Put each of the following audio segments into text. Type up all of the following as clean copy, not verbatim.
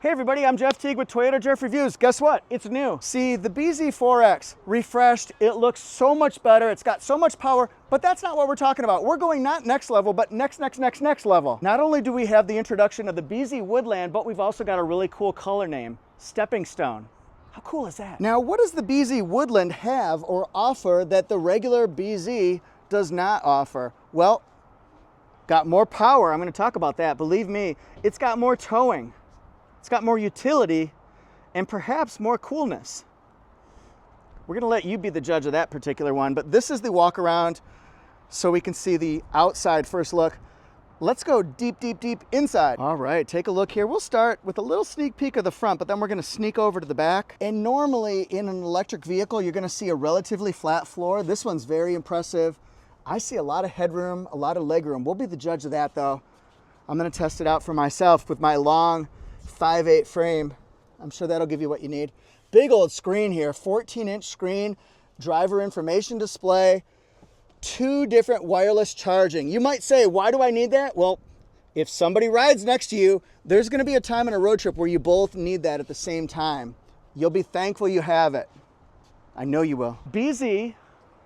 Hey everybody, I'm Jeff Teague with Toyota Jeff Reviews. Guess what? It's new. See, the BZ4X, refreshed, it looks so much better, it's got so much power, but that's not what we're talking about. We're going not next level, but next level. Not only do we have the introduction of the BZ Woodland, but we've also got a really cool color name, Stepping Stone. How cool is that? Now, what does the BZ Woodland have or offer that the regular BZ does not offer? Well, got more power. I'm going to talk about that. Believe me, it's got more towing. It's got more utility and perhaps more coolness. We're going to let you be the judge of that particular one, but this is the walk around so we can see the outside first look. Let's go deep inside. All right, take a look here. We'll start with a little sneak peek of the front, but then we're going to sneak over to the back. And normally in an electric vehicle, you're going to see a relatively flat floor. This one's very impressive. I see a lot of headroom, a lot of legroom. We'll be the judge of that though. I'm going to test it out for myself with my long 5'8" frame. I'm sure that'll give you what you need. Big old screen here, 14-inch screen, driver information display, 2 different wireless charging. You might say, why do I need that? Well, if somebody rides next to you, there's going to be a time in a road trip where you both need that at the same time. You'll be thankful you have it. I know you will. BZ,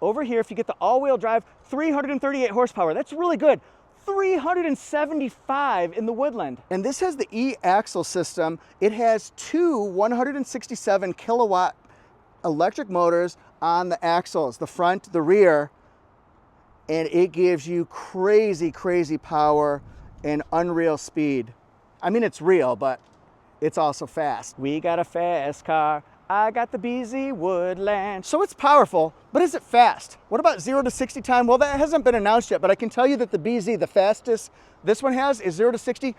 over here, if you get the all-wheel drive, 338 horsepower. That's really good. 375 in the Woodland. And this has the e-axle system. It has 2 167 kilowatt electric motors on the axles, the front, the rear, and it gives you crazy power and unreal speed. I mean, it's real, but it's also fast. We got a fast car. I got the BZ Woodland. So it's powerful, but is it fast? What about 0 to 60 time? Well, that hasn't been announced yet, but I can tell you that the BZ, the fastest this one has is 0 to 60,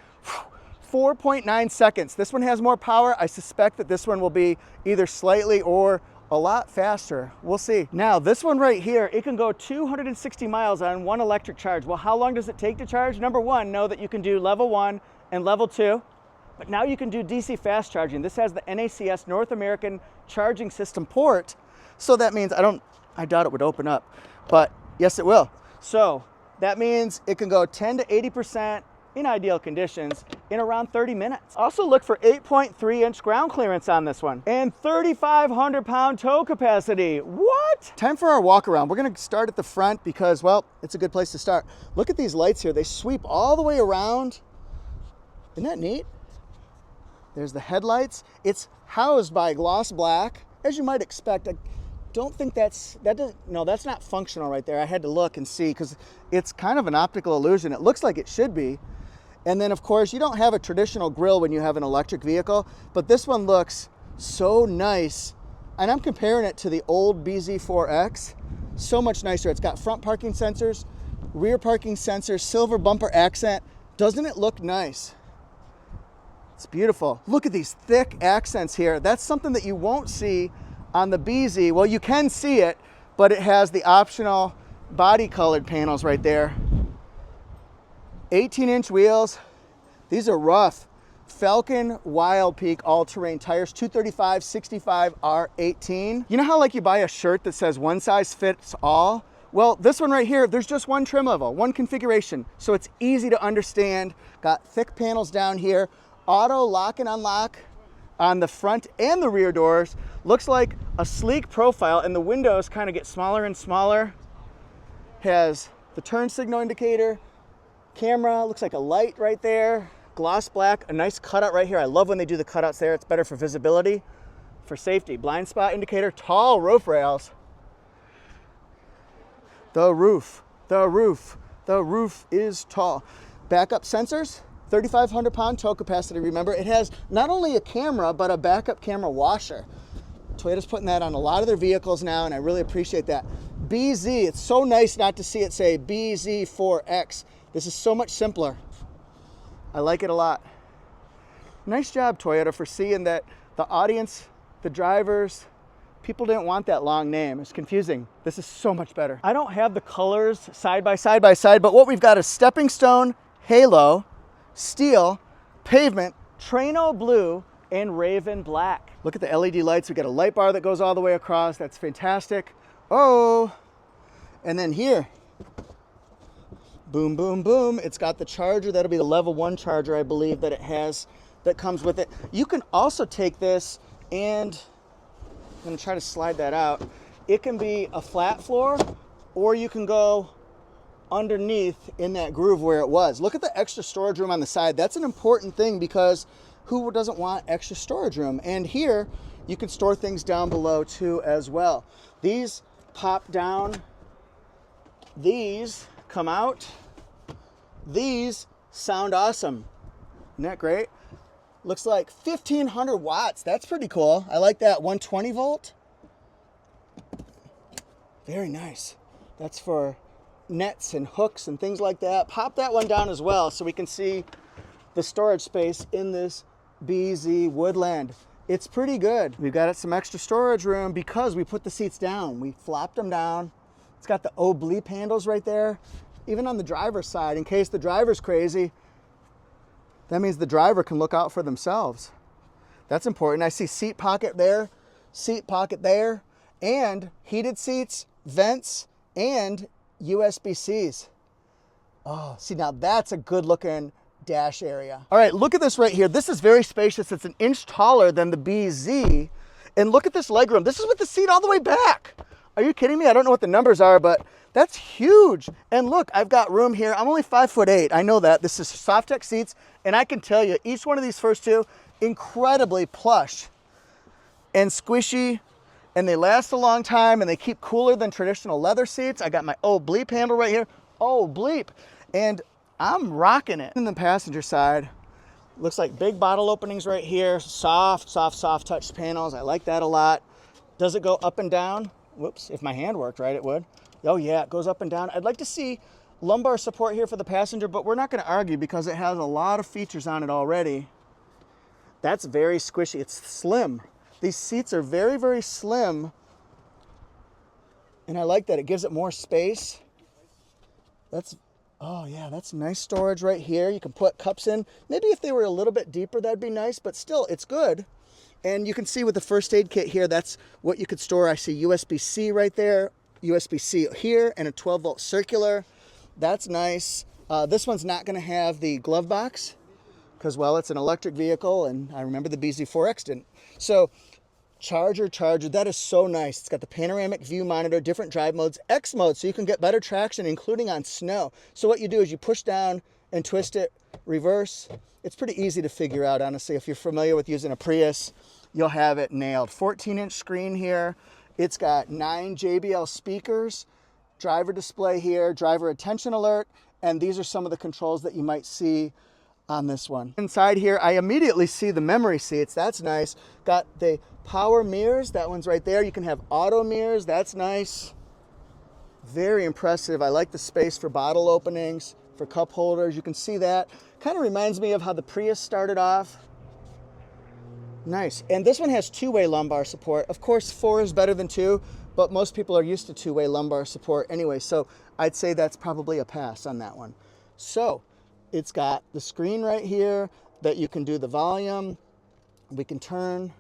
4.9 seconds. This one has more power. I suspect that this one will be either slightly or a lot faster. We'll see. Now, this one right here, it can go 260 miles on one electric charge. Well, how long does it take to charge? Number one, know that you can do level 1 and level 2. But now you can do DC fast charging. This has the NACS North American Charging System port. So that means, I doubt it would open up, but yes, it will. So that means it can go 10 to 80% in ideal conditions in around 30 minutes. Also look for 8.3-inch ground clearance on this one and 3,500 pound tow capacity. What? Time for our walk around. We're gonna start at the front because, well, it's a good place to start. Look at these lights here. They sweep all the way around. Isn't that neat? There's the headlights. It's housed by gloss black, as you might expect. I don't think that's not functional right there. I had to look and see because it's kind of an optical illusion. It looks like it should be. And then of course, you don't have a traditional grille when you have an electric vehicle, but this one looks so nice. And I'm comparing it to the old BZ4X. So much nicer. It's got front parking sensors, rear parking sensors, silver bumper accent. Doesn't it look nice? It's beautiful. Look at these thick accents here. That's something that you won't see on the BZ. Well, you can see it, but it has the optional body colored panels right there. 18-inch wheels. These are rough. Falcon Wild Peak all-terrain tires, 235/65 R18. You know how like you buy a shirt that says one size fits all? Well, this one right here, there's just one trim level, one configuration. So it's easy to understand. Got thick panels down here. Auto lock and unlock on the front and the rear doors. Looks like a sleek profile, and the windows kind of get smaller and smaller. Has the turn signal indicator, camera, looks like a light right there. Gloss black, a nice cutout right here. I love when they do the cutouts there. It's better for visibility, for safety. Blind spot indicator, tall roof rails. The roof is tall. Backup sensors. 3,500 pound tow capacity. Remember, it has not only a camera, but a backup camera washer. Toyota's putting that on a lot of their vehicles now, and I really appreciate that. BZ, it's so nice not to see it say BZ4X. This is so much simpler. I like it a lot. Nice job, Toyota, for seeing that the audience, the drivers, people didn't want that long name. It's confusing. This is so much better. I don't have the colors side by side, but what we've got is Stepping Stone, Halo, Steel, Pavement, Trano Blue, and Raven Black. Look at the LED lights. We got a light bar that goes all the way across. That's fantastic. Oh, and then here, boom, boom, boom. It's got the charger. That'll be the level 1 charger, I believe, that it has that comes with it. You can also take this and I'm gonna try to slide that out. It can be a flat floor, or you can go underneath in that groove where it was. Look at the extra storage room on the side. That's an important thing because who doesn't want extra storage room? And here you can store things down below too as well. These pop down, these come out, these sound awesome. Isn't that great? Looks like 1500 watts. That's pretty cool. I like that. 120 volt. Very nice. That's for nets and hooks and things like that. Pop that one down as well so we can see the storage space in this BZ Woodland. It's pretty good. We've got some extra storage room because we put the seats down. We flopped them down. It's got the oblique handles right there. Even on the driver's side, in case the driver's crazy, that means the driver can look out for themselves. That's important. I see seat pocket there, and heated seats, vents, and USB-Cs. Oh, see, now that's a good looking dash area. All right, look at this right here. This is very spacious. It's an inch taller than the BZ. And look at this legroom. This is with the seat all the way back. Are you kidding me? I don't know what the numbers are, but that's huge. And look, I've got room here. I'm only 5'8". I know that. This is Softex seats, and I can tell you, each one of these first two, incredibly plush and squishy, and they last a long time, and they keep cooler than traditional leather seats. I got my bleep handle right here. Oh, bleep. And I'm rocking it. In the passenger side, looks like big bottle openings right here. Soft touch panels. I like that a lot. Does it go up and down? Whoops, if my hand worked right, it would. Oh yeah, it goes up and down. I'd like to see lumbar support here for the passenger, but we're not gonna argue because it has a lot of features on it already. That's very squishy, it's slim. These seats are very, very slim. And I like that, it gives it more space. Oh yeah, that's nice storage right here. You can put cups in. Maybe if they were a little bit deeper, that'd be nice, but still, it's good. And you can see with the first aid kit here, that's what you could store. I see USB-C right there, USB-C here, and a 12 volt circular. That's nice. This one's not gonna have the glove box because, well, it's an electric vehicle, and I remember the BZ4X didn't. So, charger, that is so nice. It's got the panoramic view monitor, different drive modes, X mode, so you can get better traction, including on snow. So what you do is you push down and twist it, reverse. It's pretty easy to figure out, honestly. If you're familiar with using a Prius, you'll have it nailed. 14-inch screen here. It's got 9 JBL speakers, driver display here, driver attention alert, and these are some of the controls that you might see on this one. Inside here, I immediately see the memory seats. That's nice. Got the power mirrors. That one's right there. You can have auto mirrors. That's nice. Very impressive. I like the space for bottle openings, for cup holders. You can see that. Kind of reminds me of how the Prius started off. Nice. And this one has two-way lumbar support. Of course, 4 is better than 2, but most people are used to two-way lumbar support anyway, so I'd say that's probably a pass on that one. So it's got the screen right here that you can do the volume. We can turn.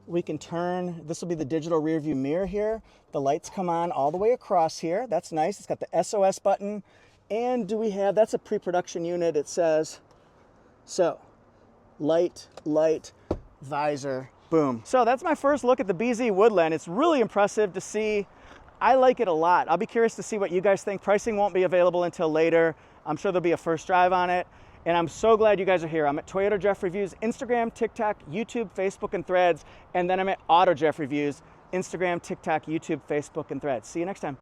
This will be the digital rear view mirror here. The lights come on all the way across here. That's nice. It's got the SOS button. And that's a pre-production unit, it says. So, light, visor, boom. So that's my first look at the BZ Woodland. It's really impressive to see. I like it a lot. I'll be curious to see what you guys think. Pricing won't be available until later. I'm sure there'll be a first drive on it. And I'm so glad you guys are here. I'm at Toyota Jeff Reviews, Instagram, TikTok, YouTube, Facebook, and Threads. And then I'm at Auto Jeff Reviews, Instagram, TikTok, YouTube, Facebook, and Threads. See you next time.